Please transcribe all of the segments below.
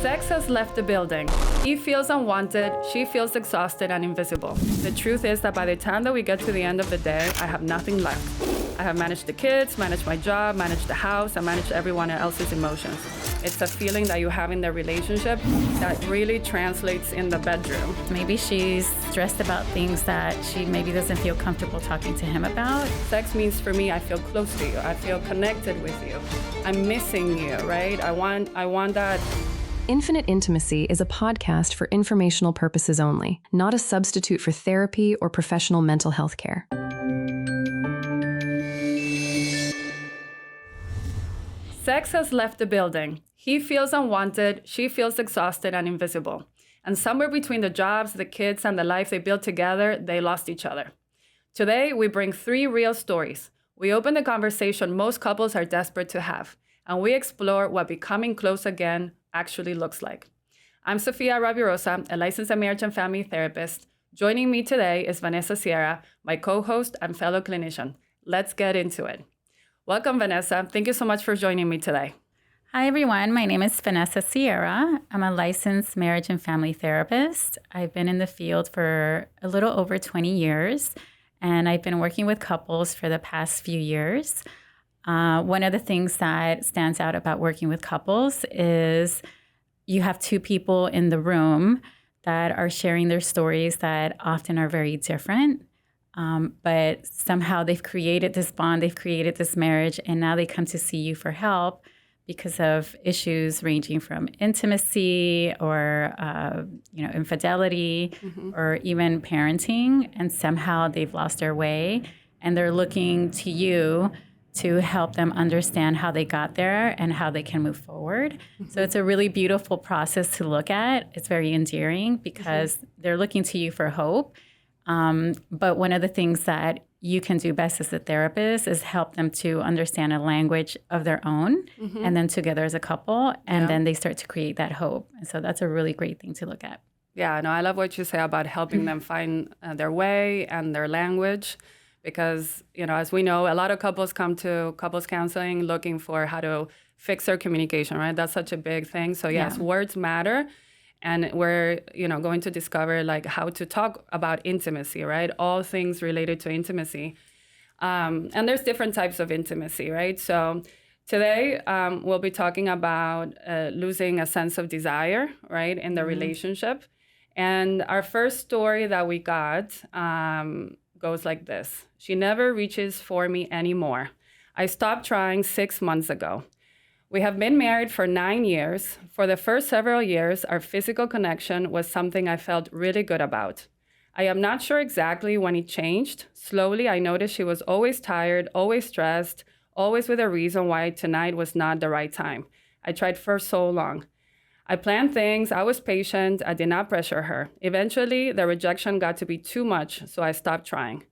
Sex has left the building. He feels unwanted, she feels exhausted and invisible. The truth is that by the time that we get to the end of the day, I have nothing left. I have managed the kids, managed my job, managed the house, and managed everyone else's emotions. It's a feeling that you have in the relationship that really translates in the bedroom. Maybe she's stressed about things that she maybe doesn't feel comfortable talking to him about. Sex means for me, I feel close to you. I feel connected with you. I'm missing you, right? I want that. Infinite Intimacy is a podcast for informational purposes only, not a substitute for therapy or professional mental health care. Sex has left the building. He feels unwanted, she feels exhausted and invisible. And somewhere between the jobs, the kids, and the life they built together, they lost each other. Today, we bring 3 real stories. We open the conversation most couples are desperate to have, and we explore what becoming close again actually looks like. I'm Sofia Rabirosa, a licensed marriage and family therapist. Joining me today is Vanessa Sierra, my co-host and fellow clinician. Let's get into it. Welcome, Vanessa. Thank you so much for joining me today. Hi, everyone. My name is Vanessa Sierra. I'm a licensed marriage and family therapist. I've been in the field for a little over 20 years, and I've been working with couples for the past few years. One of the things that stands out about working with couples is you have 2 people in the room that are sharing their stories that often are very different. But somehow they've created this bond, they've created this marriage, and now they come to see you for help because of issues ranging from intimacy or infidelity or even parenting, and somehow they've lost their way, and they're looking to you to help them understand how they got there and how they can move forward. So it's a really beautiful process to look at. It's very endearing because they're looking to you for hope. But one of the things that you can do best as a therapist is help them to understand a language of their own, and then together as a couple, and then they start to create that hope. And so that's a really great thing to look at. Yeah, no, I love what you say about helping them find their way and their language. Because, as we know, a lot of couples come to couples counseling looking for how to fix their communication, right? That's such a big thing. So yes, words matter. And we're, going to discover how to talk about intimacy, right? All things related to intimacy. And there's different types of intimacy, right? So today we'll be talking about losing a sense of desire, right, in the relationship. And our first story that we got goes like this. She never reaches for me anymore. I stopped trying 6 months ago. We have been married for 9 years. For the first several years, our physical connection was something I felt really good about. I am not sure exactly when it changed. Slowly, I noticed she was always tired, always stressed, always with a reason why tonight was not the right time. I tried for so long. I planned things, I was patient, I did not pressure her. Eventually, the rejection got to be too much, so I stopped trying.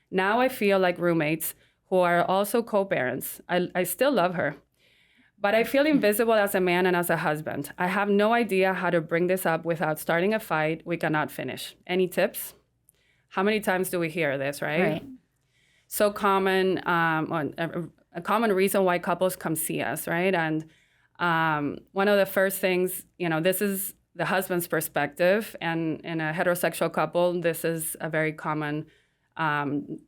Now I feel like roommates who are also co-parents. I still love her. But I feel invisible as a man and as a husband. I have no idea how to bring this up without starting a fight we cannot finish. Any tips? How many times do we hear this, right? So common, a common reason why couples come see us, right? And one of the first things, this is the husband's perspective, and in a heterosexual couple, this is a very common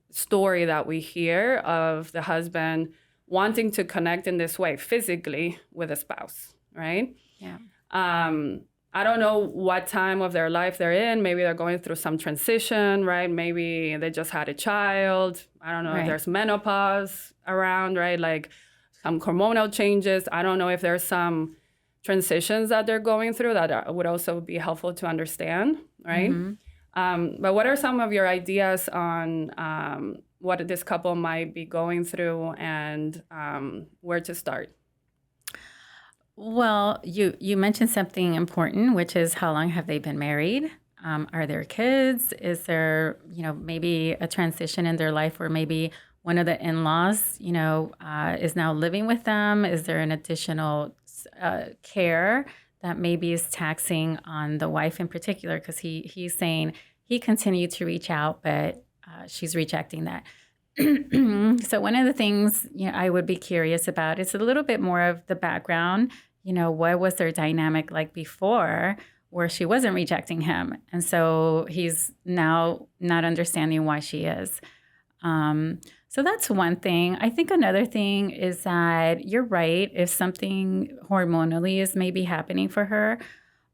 story that we hear of the husband wanting to connect in this way physically with a spouse, right? Yeah. I don't know what time of their life they're in. Maybe they're going through some transition, right? Maybe they just had a child. I don't know if there's menopause around, right? Like some hormonal changes. I don't know if there's some transitions that they're going through that would also be helpful to understand, right? But what are some of your ideas on what this couple might be going through and where to start? Well, you mentioned something important, which is how long have they been married? Are there kids? Is there, maybe a transition in their life where maybe one of the in-laws, is now living with them? Is there an additional care that maybe is taxing on the wife in particular? Because he's saying he continued to reach out, but she's rejecting that. So one of the things I would be curious about is a little bit more of the background. what was their dynamic like before where she wasn't rejecting him. And so he's now not understanding why she is. So that's one thing. I think another thing is that you're right. If something hormonally is maybe happening for her,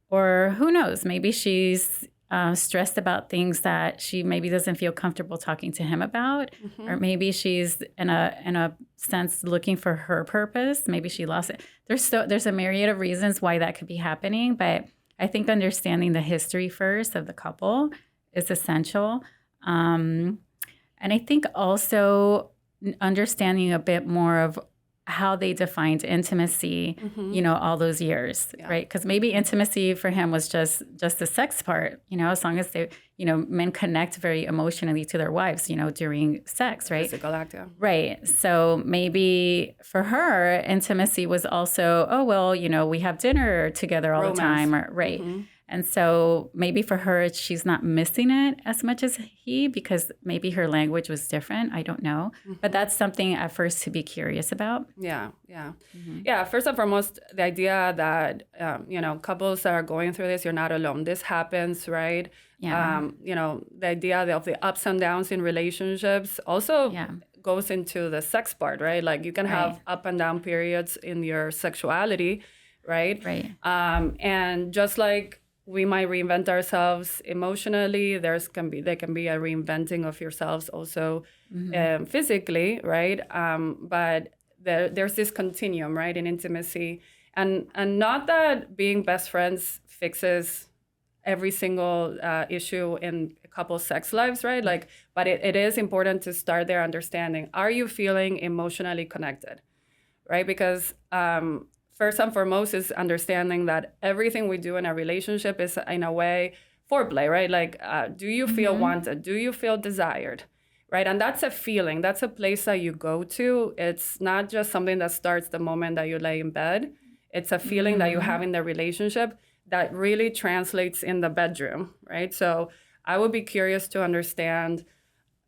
or who knows, maybe she's stressed about things that she maybe doesn't feel comfortable talking to him about, or maybe she's in a sense looking for her purpose. Maybe she lost it. There's a myriad of reasons why that could be happening, but I think understanding the history first of the couple is essential. And I think also understanding a bit more of how they defined intimacy, all those years, right? Because maybe intimacy for him was just the sex part, as long as they, men connect very emotionally to their wives, during sex, right? Physical act, yeah. Right. So maybe for her, intimacy was also, oh, well, we have dinner together all the time, right? And so maybe for her, she's not missing it as much as he, because maybe her language was different. I don't know. But that's something at first to be curious about. Yeah. Yeah, first and foremost, the idea that, couples that are going through this, you're not alone. This happens, right? Yeah. The idea of the ups and downs in relationships also goes into the sex part, right? Like you can have up and down periods in your sexuality, right? Right. And just like we might reinvent ourselves emotionally, there can be a reinventing of yourselves also physically, right? But there's this continuum, right, in intimacy. And not that being best friends fixes every single issue in a couple's sex lives, right? Like, but it is important to start there understanding, are you feeling emotionally connected, right? Because first and foremost is understanding that everything we do in a relationship is in a way foreplay, right? Like, do you feel wanted? Do you feel desired? Right? And that's a feeling. That's a place that you go to. It's not just something that starts the moment that you lay in bed. It's a feeling that you have in the relationship that really translates in the bedroom, right? So I would be curious to understand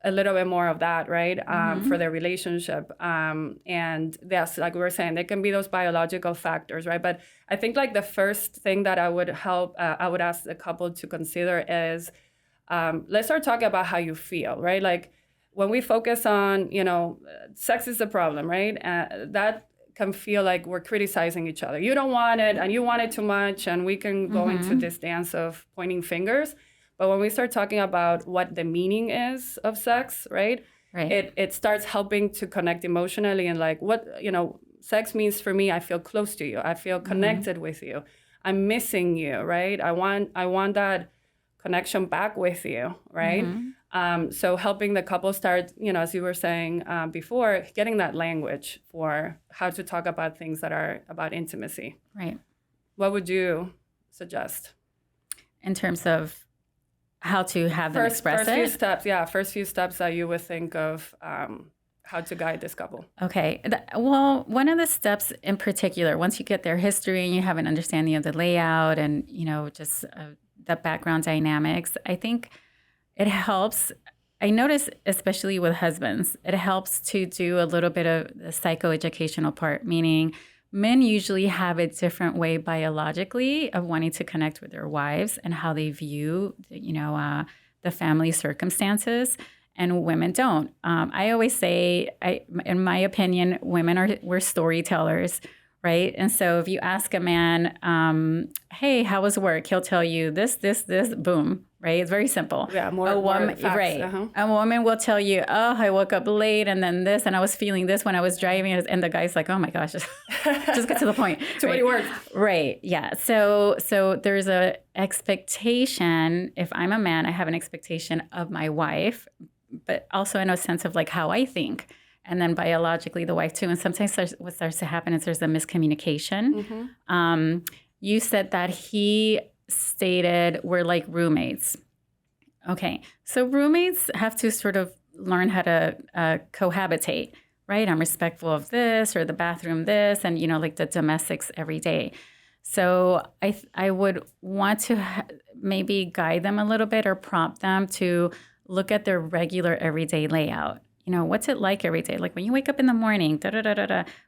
a little bit more of that, right, for their relationship. And yes, like we were saying, there can be those biological factors, right? But I think like the first thing that I would ask the couple to consider is, let's start talking about how you feel, right? Like when we focus on, sex is the problem, right? That can feel like we're criticizing each other. You don't want it, and you want it too much, and we can go into this dance of pointing fingers. But when we start talking about what the meaning is of sex, right? It starts helping to connect emotionally and like what, sex means for me. I feel close to you. I feel connected with you. I'm missing you, right? I want that connection back with you, right? So helping the couple start, as you were saying before, getting that language for how to talk about things that are about intimacy. Right. What would you suggest? In terms of how to have them express first it? First few steps that you would think of how to guide this couple. Okay. Well, one of the steps in particular, once you get their history and you have an understanding of the layout and, just the background dynamics, I think it helps. I notice, especially with husbands, it helps to do a little bit of the psychoeducational part, meaning men usually have a different way biologically of wanting to connect with their wives and how they view, the family circumstances, and women don't. I always say, in my opinion, we're storytellers, right? And so if you ask a man, hey, how was work? He'll tell you this, boom, right? It's very simple. Yeah, more facts. Right. A woman will tell you, oh, I woke up late and then this, and I was feeling this when I was driving. And the guy's like, oh my gosh, just get to the point. Too many words. Right. Yeah. So there's a expectation. If I'm a man, I have an expectation of my wife, but also in a sense of like how I think. And then biologically, the wife too. And sometimes what starts to happen is there's a miscommunication. You said that he stated we're like roommates. Okay. So roommates have to sort of learn how to cohabitate, right? I'm respectful of this or the bathroom this and, like the domestics every day. So I would want to maybe guide them a little bit or prompt them to look at their regular everyday layout. what's it like every day? Like when you wake up in the morning,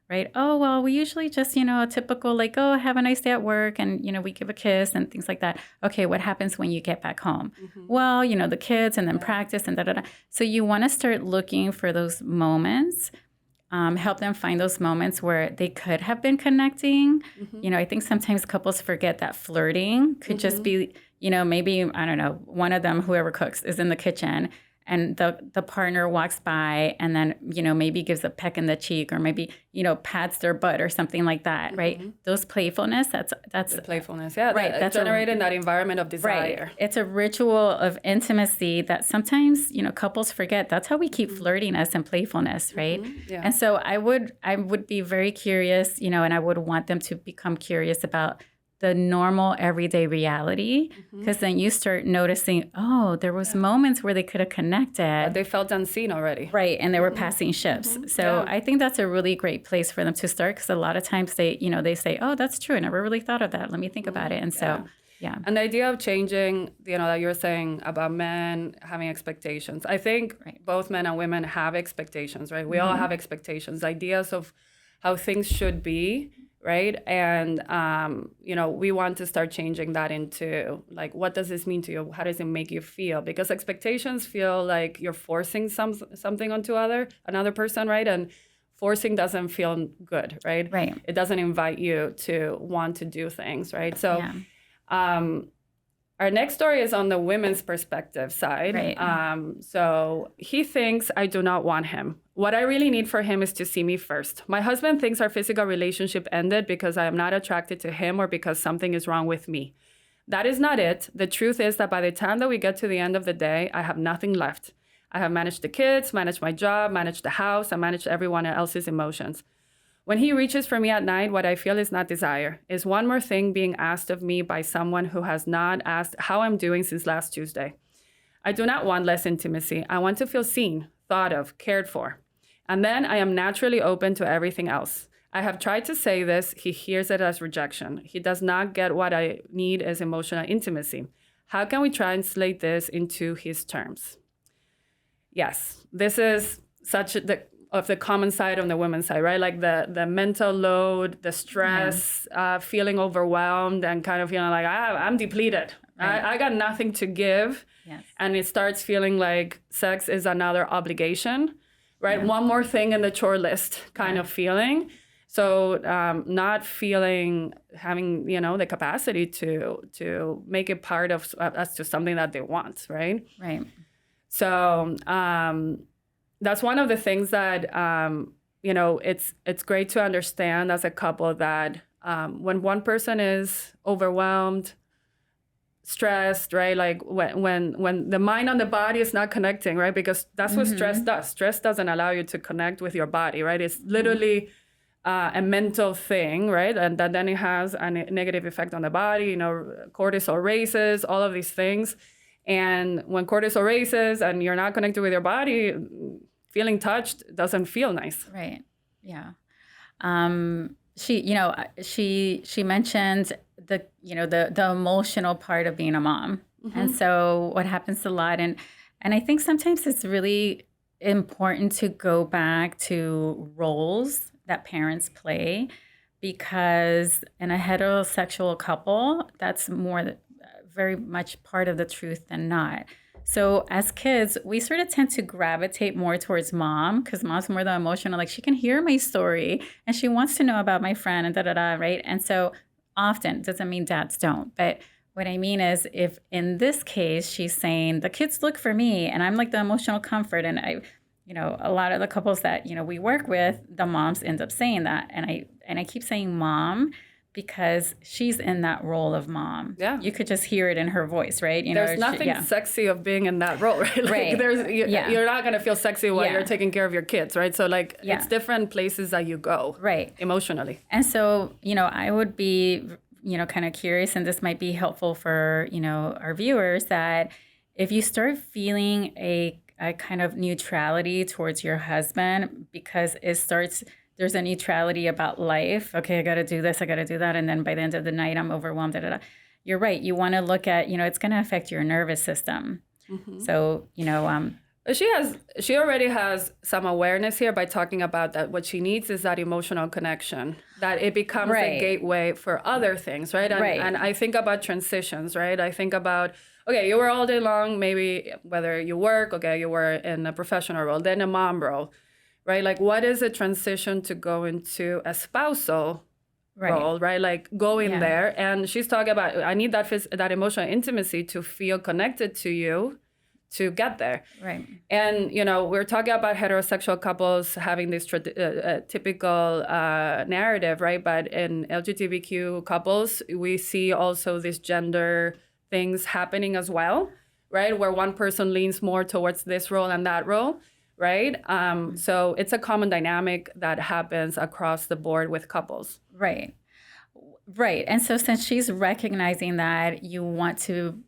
right? Oh, well, we usually just, a typical like, oh, have a nice day at work. And, we give a kiss and things like that. Okay, what happens when you get back home? Well, the kids and then practice and So you want to start looking for those moments. Help them find those moments where they could have been connecting. I think sometimes couples forget that flirting could just be, maybe, I don't know, one of them, whoever cooks, is in the kitchen and the partner walks by and then, maybe gives a peck in the cheek or maybe, pats their butt or something like that, right? Those playfulness, that's the playfulness, yeah. Right. That's generating that environment of desire. Right. It's a ritual of intimacy that sometimes, couples forget. That's how we keep flirtiness and playfulness, right? Yeah. And so I would be very curious, and I would want them to become curious about the normal everyday reality, because then you start noticing, oh, there was moments where they could have connected. They felt unseen already. Right, and they were passing ships. So I think that's a really great place for them to start, because a lot of times they say, oh, that's true. I never really thought of that. Let me think about it. And so, yeah. And the idea of changing, that you're saying about men having expectations. I think both men and women have expectations, right? We all have expectations, ideas of how things should be. Right. And, we want to start changing that into like, what does this mean to you? How does it make you feel? Because expectations feel like you're forcing something onto another person. Right. And forcing doesn't feel good. Right. Right. It doesn't invite you to want to do things. Right. So our next story is on the women's perspective side. Right. So he thinks I do not want him. What I really need for him is to see me first. My husband thinks our physical relationship ended because I am not attracted to him or because something is wrong with me. That is not it. The truth is that by the time that we get to the end of the day, I have nothing left. I have managed the kids, managed my job, managed the house, and managed everyone else's emotions. When he reaches for me at night, what I feel is not desire, is one more thing being asked of me by someone who has not asked how I'm doing since last Tuesday. I do not want less intimacy. I want to feel seen, thought of, cared for. And then I am naturally open to everything else. I have tried to say this. He hears it as rejection. He does not get what I need is emotional intimacy. How can we translate this into his terms? Yes, this is such the common side on the women's side, right? Like the mental load, the stress, feeling overwhelmed and kind of feeling like I'm depleted. Right. I got nothing to give. Yes. And it starts feeling like sex is another obligation. Right, one more thing in the chore list kind of feeling. So not having the capacity to make it part of as to something that they want, right? Right. So that's one of the things that it's great to understand as a couple that when one person is overwhelmed, stressed, right? Like when the mind and the body is not connecting, right? Because that's what stress does. Stress doesn't allow you to connect with your body, right? It's literally a mental thing, right? And then it has a negative effect on the body. Cortisol raises, all of these things. And when cortisol raises and you're not connected with your body, feeling touched doesn't feel nice. Right. Yeah. She mentioned the emotional part of being a mom. And so what happens a lot, and I think sometimes it's really important to go back to roles that parents play, because in a heterosexual couple, that's very much part of the truth than not. So as kids, we sort of tend to gravitate more towards mom, because mom's more the emotional, like she can hear my story and she wants to know about my friend and right? And so often, doesn't mean dads don't, but what I mean is if in this case, she's saying the kids look for me and I'm like the emotional comfort, and a lot of the couples that, we work with, the moms end up saying that. And I keep saying mom because she's in that role of mom. Yeah. You could just hear it in her voice, right? There's nothing sexy of being in that role, right? Like you're not going to feel sexy while you're taking care of your kids, right? So it's different places that you go. Right. Emotionally. And so, I would be, kind of curious, and this might be helpful for, our viewers, that if you start feeling a kind of neutrality towards your husband, because there's a neutrality about life. Okay, I got to do this, I got to do that. And then by the end of the night, I'm overwhelmed. You're right. You want to look at, it's going to affect your nervous system. So, She already has some awareness here by talking about that. What she needs is that emotional connection, that it becomes a gateway for other things, right? And I think about transitions, right? I think about, okay, you were all day long, maybe whether you work, okay, you were in a professional role, then a mom role, right? Like, what is a transition to go into a spousal role, right? Like going there. And she's talking about, I need that emotional intimacy to feel connected to you to get there. Right. And, we're talking about heterosexual couples having this typical narrative, right? But in LGBTQ couples, we see also these gender things happening as well, right? Where one person leans more towards this role and that role, right? So it's a common dynamic that happens across the board with couples. Right. Right. And so since she's recognizing that, you want to,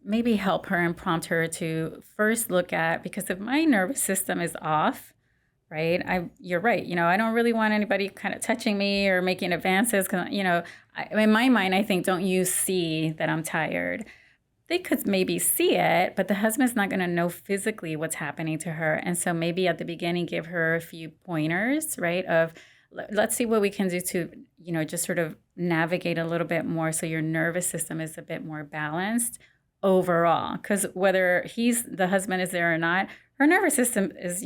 maybe help her and prompt her to first look at, because if my nervous system is off, right, you're right. I don't really want anybody kind of touching me or making advances. Cause, in my mind, I think, don't you see that I'm tired? They could maybe see it, but the husband's not going to know physically what's happening to her. And so maybe at the beginning, give her a few pointers, right, of, let's see what we can do to, just sort of navigate a little bit more so your nervous system is a bit more balanced overall. Because whether the husband is there or not, her nervous system is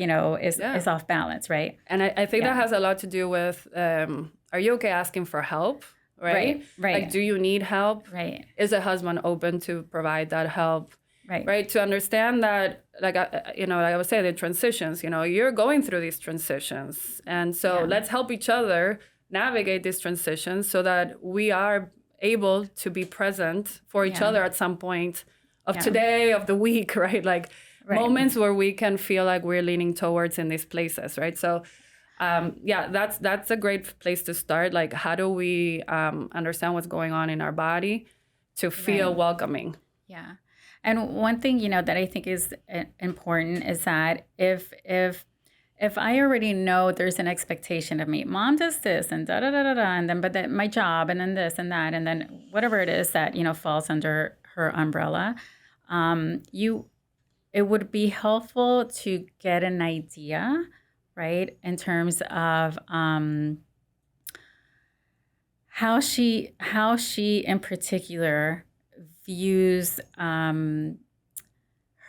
off balance, right? And I think that has a lot to do with, are you okay asking for help? Right. Like, do you need help? Right. Is the husband open to provide that help? Right. To understand that, like I was saying, the transitions, you're going through these transitions. And so let's help each other navigate these transitions so that we are able to be present for each other at some point of today, of the week, right? Like moments where we can feel like we're leaning towards in these places, right? So that's a great place to start. Like, how do we understand what's going on in our body to feel welcoming? Yeah. And one thing, that I think is important is that if I already know there's an expectation of me, mom does this and da da da da da, and then but my job and then this and that and then whatever it is that falls under her umbrella, it would be helpful to get an idea, right, in terms of how she in particular views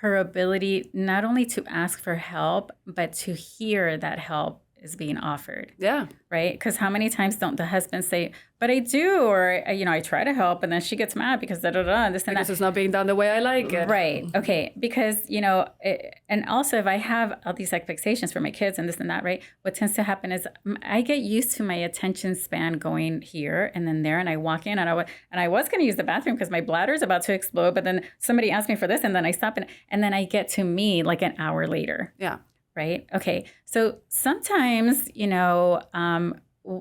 her ability not only to ask for help, but to hear that help is being offered. Yeah. Right? Because how many times don't the husbands say, but I do, or, I try to help, and then she gets mad because da-da-da, and this and that. Because it's not being done the way I like it. Right. Okay. Because, and also if I have all these expectations for my kids and this and that, right, what tends to happen is I get used to my attention span going here and then there, and I walk in, and I was going to use the bathroom because my bladder is about to explode, but then somebody asked me for this, and then I stop, and then I get to me like an hour later. Yeah. Right? Okay. So sometimes,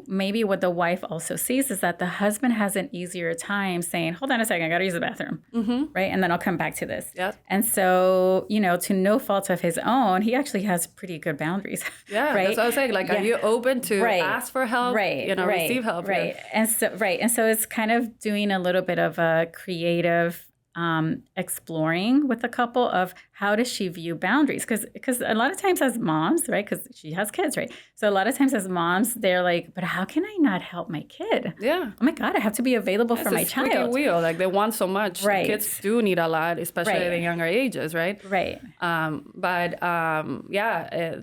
maybe what the wife also sees is that the husband has an easier time saying, hold on a second, I got to use the bathroom. Mm-hmm. Right? And then I'll come back to this. Yep. And so, to no fault of his own, he actually has pretty good boundaries. Yeah. Right? That's what I was saying. Like, are you open to ask for help? Right. Receive help. Right. And so it's kind of doing a little bit of a creative exploring with the couple of how does she view boundaries? Because a lot of times as moms, right, because she has kids, right? So a lot of times as moms, they're like, but how can I not help my kid? Yeah. Oh my God, I have to be available for my child. It's a wheel. Like, they want so much. Right. The kids do need a lot, especially at the younger ages, right? Right.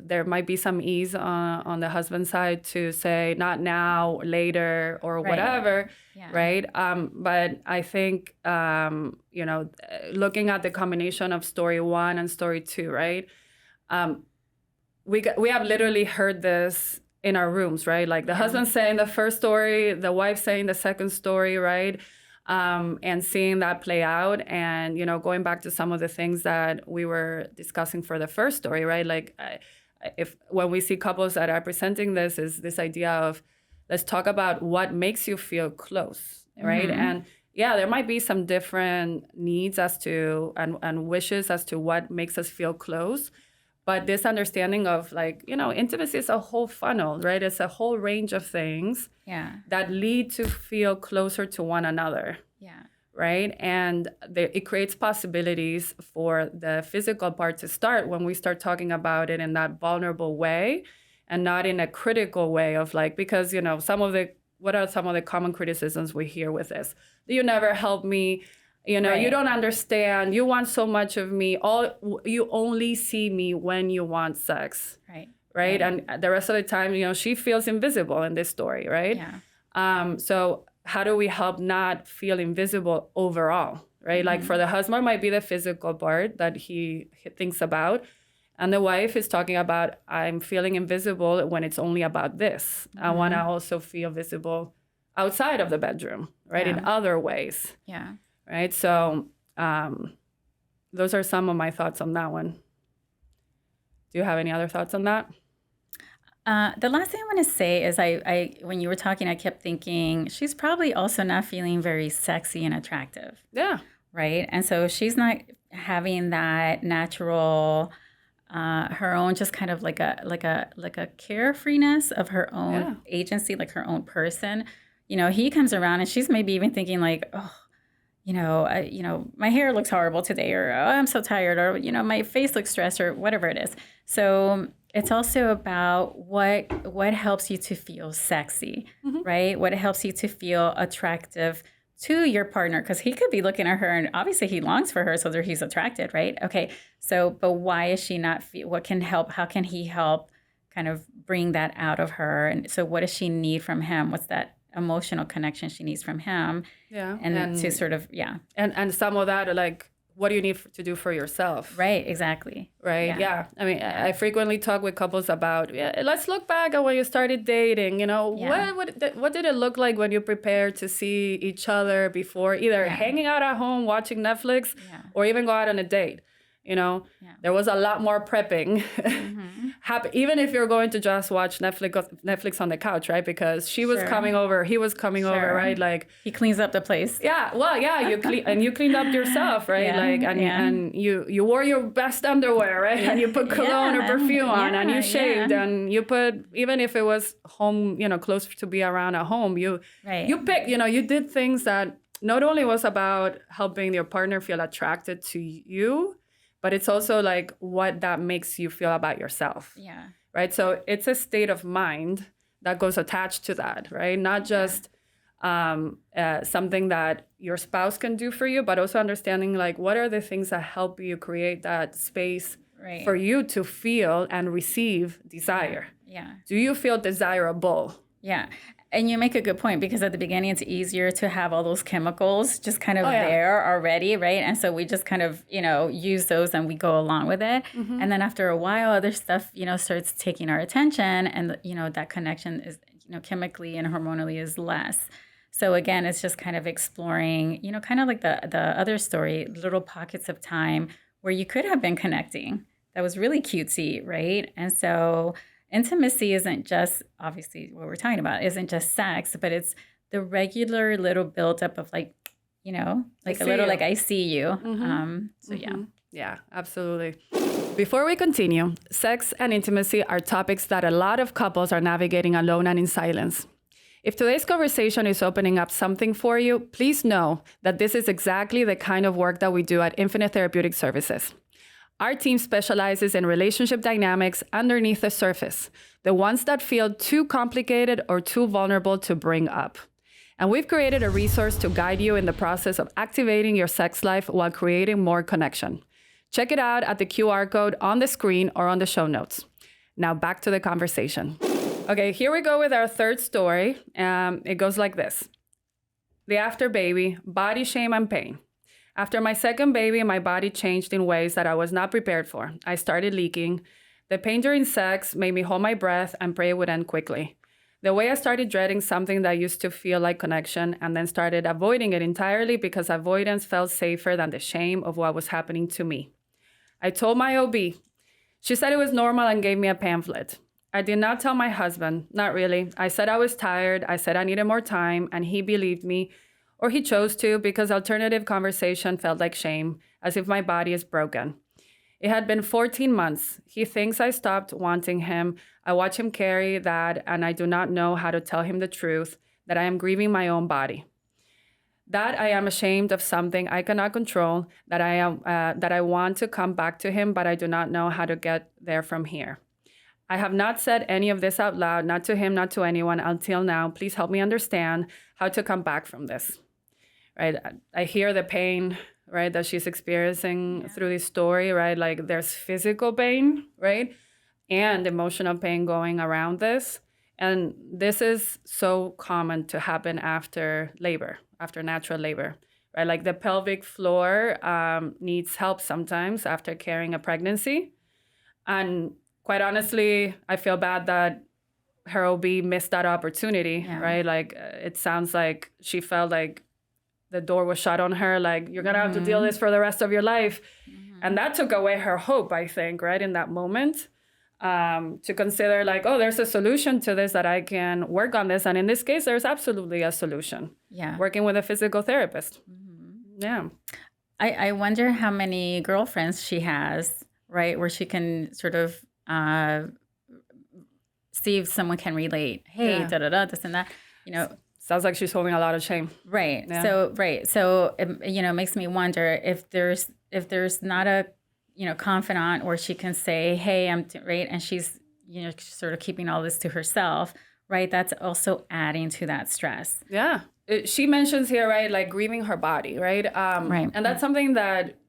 There might be some ease on the husband's side to say, not now, later, or whatever. Yeah. Right. But I think, looking at the combination of story 1 and story 2, right? We have literally heard this in our rooms, right? Like the husband saying the first story, the wife saying the second story, right? And seeing that play out, and, going back to some of the things that we were discussing for the first story, right? Like, when we see couples that are presenting this, is this idea of, let's talk about what makes you feel close, right? Mm-hmm. And there might be some different needs as to, and wishes as to what makes us feel close. But this understanding of, like, intimacy is a whole funnel, right? It's a whole range of things that lead to feel closer to one another. Yeah. right? And it creates possibilities for the physical part to start when we start talking about it in that vulnerable way and not in a critical way of like, because, you know, what are some of the common criticisms we hear with this? You never help me. You know, you don't understand. You want so much of me. You only see me when you want sex. Right. And the rest of the time, you know, she feels invisible in this story, right? Yeah. So how do we help not feel invisible overall, right? Like for the husband might be the physical part that he thinks about. And the wife is talking about, I'm feeling invisible when it's only about this. I want to also feel visible outside of the bedroom, right? In other ways. Yeah. Right. So those are some of my thoughts on that one. Do you have any other thoughts on that? The last thing I want to say is I when you were talking, I kept thinking she's probably also not feeling very sexy and attractive. Yeah. Right. And so she's not having that natural, her own, just kind of like a carefreeness of her own agency, like her own person. You know, he comes around and she's maybe even thinking like, oh, my hair looks horrible today, or oh, I'm so tired, or my face looks stressed, or whatever it is. So it's also about what helps you to feel sexy, right? What helps you to feel attractive to your partner, because he could be looking at her and obviously he longs for her, so there he's attracted, right? Okay, so but why is she not? What can help? How can he help? Kind of bring that out of her, and so what does she need from him? What's that emotional connection she needs from him? Yeah, and to sort of and some of that are like, what do you need to do for yourself? Right, exactly. Right, yeah. I mean, I frequently talk with couples about, let's look back at when you started dating. You know, what did it look like when you prepared to see each other before either hanging out at home, watching Netflix, or even go out on a date? You know, there was a lot more prepping. Even if you're going to just watch Netflix on the couch, right? Because she was coming over, he was coming over, right? Like he cleans up the place. Yeah, well, you cleaned up yourself, right? And you wore your best underwear, right? And you put cologne or perfume on, and you shaved, and you put, even if it was home, close to be around at home, you picked, you did things that not only was about helping your partner feel attracted to you, but it's also like what that makes you feel about yourself. Yeah. Right. So it's a state of mind that goes attached to that, right? Not just something that your spouse can do for you, but also understanding like what are the things that help you create that space for you to feel and receive desire. Yeah. Do you feel desirable? Yeah. And you make a good point, because at the beginning it's easier to have all those chemicals just kind of there already, right? And so we just kind of, use those and we go along with it. And then after a while, other stuff, starts taking our attention, and, that connection is, chemically and hormonally is less. So again, it's just kind of exploring, kind of like the other story, little pockets of time where you could have been connecting. That was really cutesy, right? And so intimacy isn't just, obviously what we're talking about, isn't just sex, but it's the regular little buildup of like, like a little, like I see you. Yeah, absolutely. Before we continue, sex and intimacy are topics that a lot of couples are navigating alone and in silence. If today's conversation is opening up something for you, please know that this is exactly the kind of work that we do at Infinite Therapeutic Services. Our team specializes in relationship dynamics underneath the surface, the ones that feel too complicated or too vulnerable to bring up. And we've created a resource to guide you in the process of activating your sex life while creating more connection. Check it out at the QR code on the screen or on the show notes. Now back to the conversation. Okay, here we go with our third story. It goes like this. The after baby, body shame and pain. After my second baby, my body changed in ways that I was not prepared for. I started leaking. The pain during sex made me hold my breath and pray it would end quickly. The way I started dreading something that used to feel like connection, and then started avoiding it entirely because avoidance felt safer than the shame of what was happening to me. I told my OB. She said it was normal and gave me a pamphlet. I did not tell my husband, not really. I said I was tired. I said I needed more time, and he believed me. Or he chose to, because alternative conversation felt like shame, as if my body is broken. It had been 14 months. He thinks I stopped wanting him. I watch him carry that, and I do not know how to tell him the truth, that I am grieving my own body. that I am ashamed of something I cannot control, that I want to come back to him, but I do not know how to get there from here. I have not said any of this out loud, not to him, not to anyone until now. Please help me understand how to come back from this. Right? I hear the pain, right, that she's experiencing through this story, right? Like there's physical pain, right? And emotional pain going around this. And this is so common to happen after labor, after natural labor, right? Like the pelvic floor needs help sometimes after carrying a pregnancy. And quite honestly, I feel bad that her OB missed that opportunity, right? Like it sounds like she felt like the door was shut on her, like you're gonna have to deal with this for the rest of your life. And that took away her hope, I think, right, in that moment. To consider like, oh, there's a solution to this, that I can work on this. And in this case, there's absolutely a solution. Yeah. Working with a physical therapist. Yeah. I wonder how many girlfriends she has, right, where she can sort of see if someone can relate. Hey, this and that, you know. Sounds like she's holding a lot of shame. Right. Yeah. So it, you know, makes me wonder if there's not a, you know, confidant where she can say, hey, right. And she's, you know, sort of keeping all this to herself, right? That's also adding to that stress. Yeah. She mentions here, right, like grieving her body, right? Right. And that's something that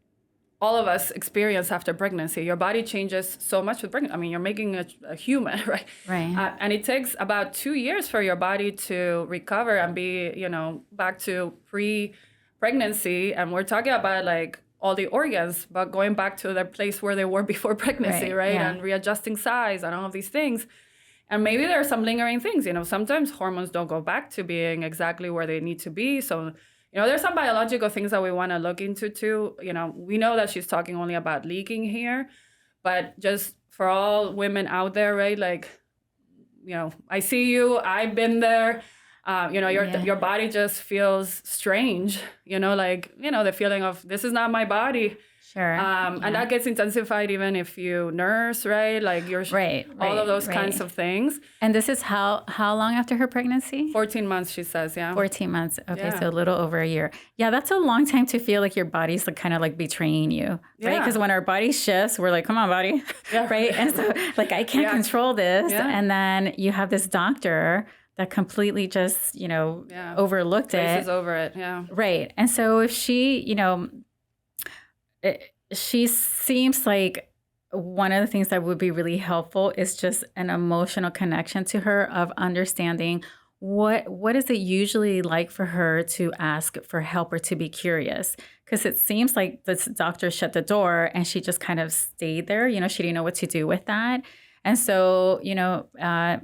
all of us experience after pregnancy. Your body changes so much with pregnancy. I mean, you're making a human, right? Right. And it takes about 2 years for your body to recover and be, you know, back to pre-pregnancy. And we're talking about like all the organs, but going back to the place where they were before pregnancy, right? Yeah. And readjusting size and all of these things. And maybe there are some lingering things, you know, sometimes hormones don't go back to being exactly where they need to be. So, you know, there's some biological things that we want to look into too. You know, we know that she's talking only about leaking here, but just for all women out there, right? Like, you know, I see you, I've been there. You know, your body just feels strange, you know, like, you know, the feeling of this is not my body. Sure. And that gets intensified even if you nurse, right? Like you're all of those kinds of things. And this is how long after her pregnancy? 14 months, she says, yeah. 14 months. Okay, so a little over a year. Yeah, that's a long time to feel like your body's like kind of like betraying you, right? Because when our body shifts, we're like, come on, body, right? And so like, I can't control this. Yeah. And then you have this doctor that completely just, you know, overlooked it. Traces over it, yeah. Right. And so if she, you know, she seems like one of the things that would be really helpful is just an emotional connection to her of understanding what is it usually like for her to ask for help or to be curious. Because it seems like this doctor shut the door and she just kind of stayed there. You know, she didn't know what to do with that. And so, you know,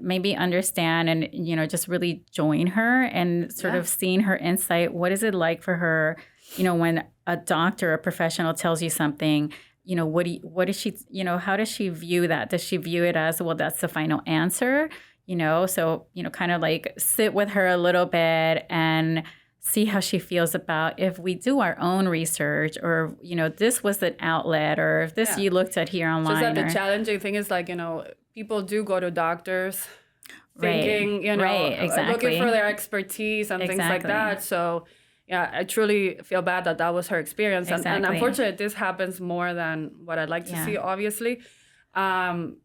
maybe understand and, you know, just really join her and sort of seeing her insight. What is it like for her, you know, when a doctor, a professional tells you something, you know, what is she, you know, how does she view that? Does she view it as, well, that's the final answer, you know? So, you know, kind of like sit with her a little bit and see how she feels about if we do our own research or, you know, this was an outlet or if this you looked at here online. Just that the challenging thing is like, you know, people do go to doctors thinking, you know, looking for their expertise and things like that. So, yeah, I truly feel bad that was her experience. And unfortunately, this happens more than what I'd like to see, obviously.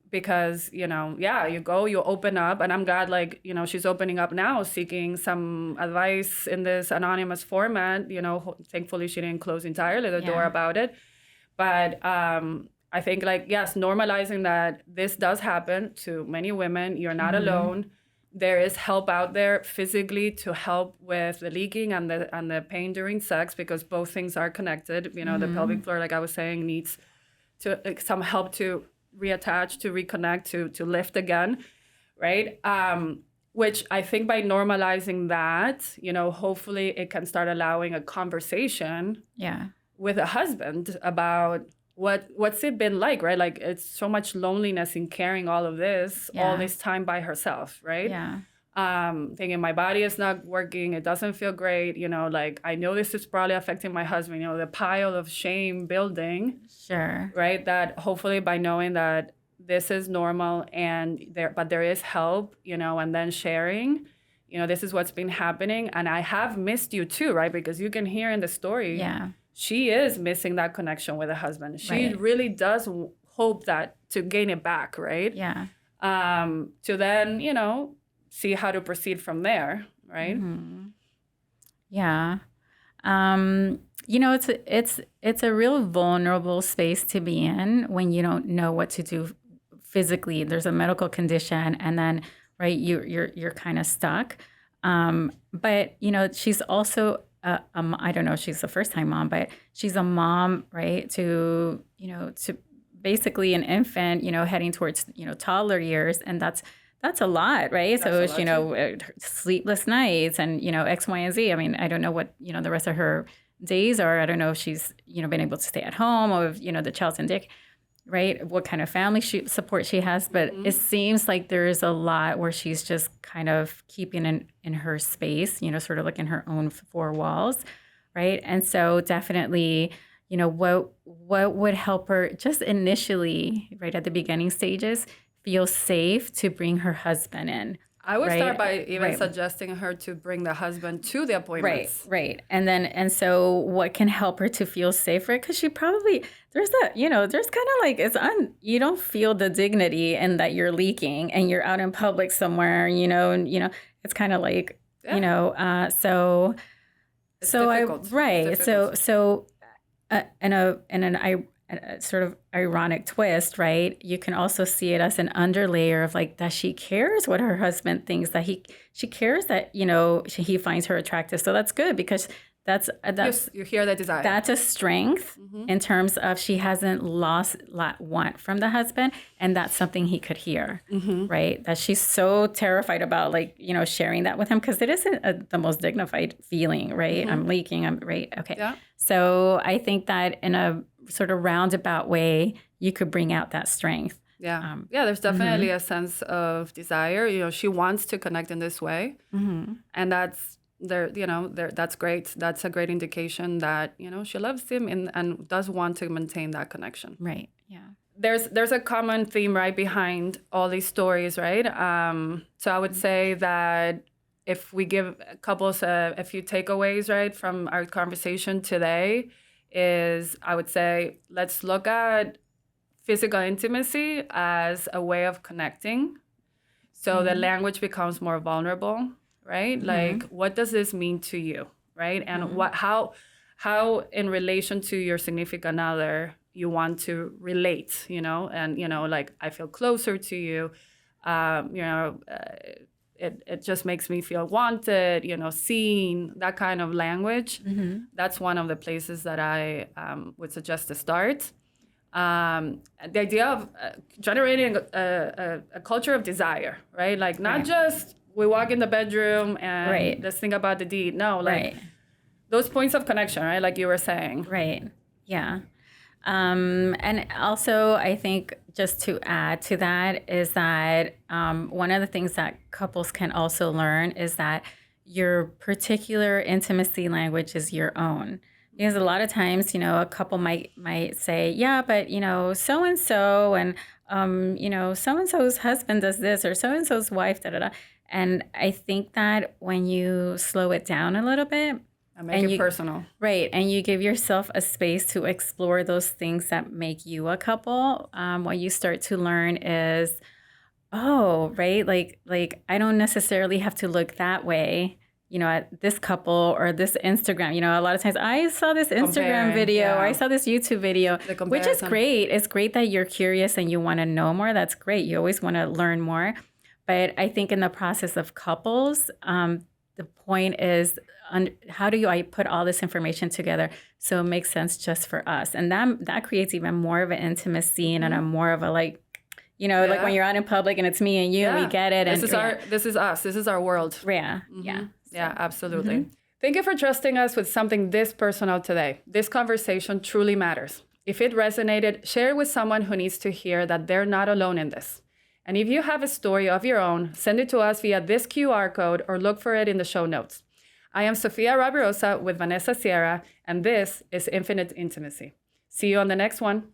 Because, you know, you go, you open up. And I'm glad, like, you know, she's opening up now, seeking some advice in this anonymous format. You know, thankfully, she didn't close entirely the door about it. But I think, like, yes, normalizing that this does happen to many women. You're not alone. There is help out there physically to help with the leaking and the pain during sex, because both things are connected. You know, the pelvic floor, like I was saying, needs some help to reattach, to reconnect, to lift again, right? Which I think by normalizing that, you know, hopefully it can start allowing a conversation with a husband about what's it been like, right? Like, it's so much loneliness in carrying all of this, all this time by herself, right? Thinking my body is not working, it doesn't feel great, you know, like, I know this is probably affecting my husband, you know, the pile of shame building. Sure. Right? That hopefully by knowing that this is normal and there is help, you know, and then sharing, this is what's been happening, and I have missed you too, right? Because you can hear in the story, she is missing that connection with her husband. She really does hope that to gain it back, right? Yeah. To then, see how to proceed from there, right? Mm-hmm. Yeah. It's a real vulnerable space to be in when you don't know what to do physically. There's a medical condition, and then you're kind of stuck. But she's also I don't know if she's a first-time mom, but she's a mom, right? To basically an infant, heading towards toddler years, and that's a lot, right? That's so sleepless nights and X, Y, and Z. I mean, I don't know what the rest of her days are. I don't know if she's been able to stay at home, or if the child's in dick, right? What kind of family support she has, but it seems like there is a lot where she's just kind of keeping in her space, sort of like in her own four walls, right? And so definitely, what would help her just initially, right at the beginning stages, feel safe to bring her husband in. I would start by even suggesting her to bring the husband to the appointments. Right. And so what can help her to feel safer? Because she probably, there's kind of like, you don't feel the dignity in that you're leaking and you're out in public somewhere, and it's kind of like, It's difficult. A sort of ironic twist, right? You can also see it as an underlayer of like that she cares what her husband thinks, that she cares that he finds her attractive. So that's good, because that's you hear that desire. That's a strength in terms of she hasn't lost want from the husband, and that's something he could hear, right? That she's so terrified about sharing that with him, because it isn't the most dignified feeling, right? I'm leaking. I'm right. Okay. Yeah. So I think that in a sort of roundabout way, you could bring out that strength. Yeah. There's definitely a sense of desire. She wants to connect in this way. And that's that's great. That's a great indication that, she loves him and does want to maintain that connection. Right. Yeah. There's a common theme right behind all these stories, right? So I would say that if we give couples a few takeaways, right, from our conversation today, is I would say let's look at physical intimacy as a way of connecting. So the language becomes more vulnerable, right? Like, what does this mean to you, right? And how in relation to your significant other you want to relate, and like, I feel closer to you, it just makes me feel wanted, seen, that kind of language. That's one of the places that I would suggest to start. The idea of generating a culture of desire, right? Like, not just we walk in the bedroom and let's think about the deed. No, like those points of connection, right? Like you were saying. Right. Yeah. And also, I think just to add to that is that one of the things that couples can also learn is that your particular intimacy language is your own. Because a lot of times, a couple might say, yeah, but, so-and-so and, so-and-so's husband does this, or so-and-so's wife, da-da-da. And I think that when you slow it down a little bit, and make it personal. Right. And you give yourself a space to explore those things that make you a couple. What you start to learn is, like I don't necessarily have to look that way, at this couple or this Instagram. A lot of times I saw this Instagram video or I saw this YouTube video, which is great. It's great that you're curious and you want to know more. That's great. You always want to learn more. But I think in the process of couples, the point is, how do I put all this information together so it makes sense just for us? And that creates even more of an intimacy and a more of a like when you're out in public and it's me and you and we get it. This is us. This is our world. Yeah. Yeah. Yeah, absolutely. Thank you for trusting us with something this personal today. This conversation truly matters. If it resonated, share it with someone who needs to hear that they're not alone in this. And if you have a story of your own, send it to us via this QR code or look for it in the show notes. I am Sofia Rabirosa with Vanessa Sierra, and this is Infinite Intimacy. See you on the next one.